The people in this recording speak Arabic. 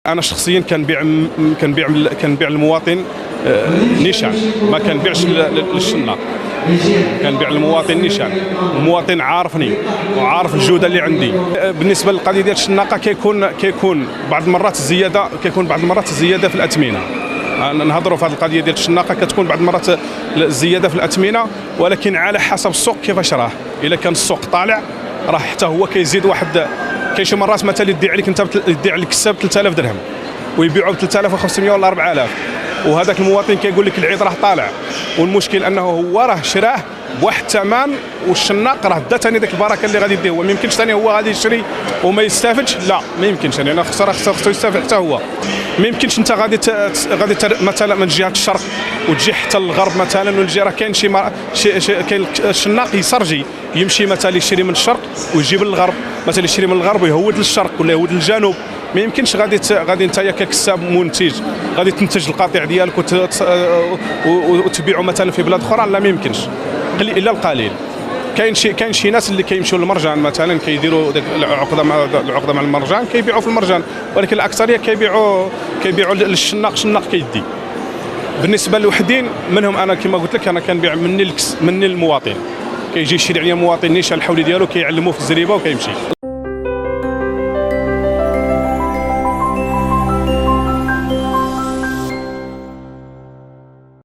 انا شخصيا كنبيع للمواطن نيشان، ما كنبيعش للشناق. كنبيع للمواطن نيشان، المواطن عارفني وعارف الجوده اللي عندي. بالنسبه للقضيه ديال الشناقه كيكون بعض المرات الزياده في الاثمنه. نهضروا في هذه القضيه ديال الشناقه، كتكون بعض المرات الزياده في الاثمنه، ولكن على حسب السوق كيفاش راه. الا كان السوق طالع راه حتى هو كيزيد واحد. كاين شي مرات مثلا يدي عليك انت يدي عليك الكساب 3000 درهم ويبيعوا ب 3500 ولا 4000، وهذاك المواطن كيقول لك العيد راه طالع، والمشكل انه هو راه شراه بواحد الثمن، والشناق راه دا ثاني ديك البركه اللي غادي يديه هو. ما يمكنش ثاني هو غادي يشري وما يستافدش، لا ما يمكنش. يعني انا خصو يستافد حتى هو. ما يمكنش انت غادي مثلا من جهه الشرق وتجي حتى للغرب مثلا، والجي راه كاين كاين الشناق يسرجي يمشي مثلا يشري من الشرق ويجيب للغرب، مثلا يشري من الغرب ويهود للشرق ولا يهود للجنوب. ما يمكنش غادي انت ككساب منتج غادي تنتج القطيع ديالك وتبيعه مثلا في بلاد اخرى، لا ما يمكنش الا القليل. كاين شي ناس اللي كيمشيو للمرجان مثلا، كيديروا ديك العقده مع المرجان، كيبيعوا في المرجان، ولكن الاكثريه كيبيعوا للشناق، شناق كيدي. بالنسبه للوحدين منهم، انا كما قلت لك انا كنبيع مني المواطن، كيجي يشري عليا مواطن نيشان الحولي ديالو، كيعلموه في الزريبه وكيمشي.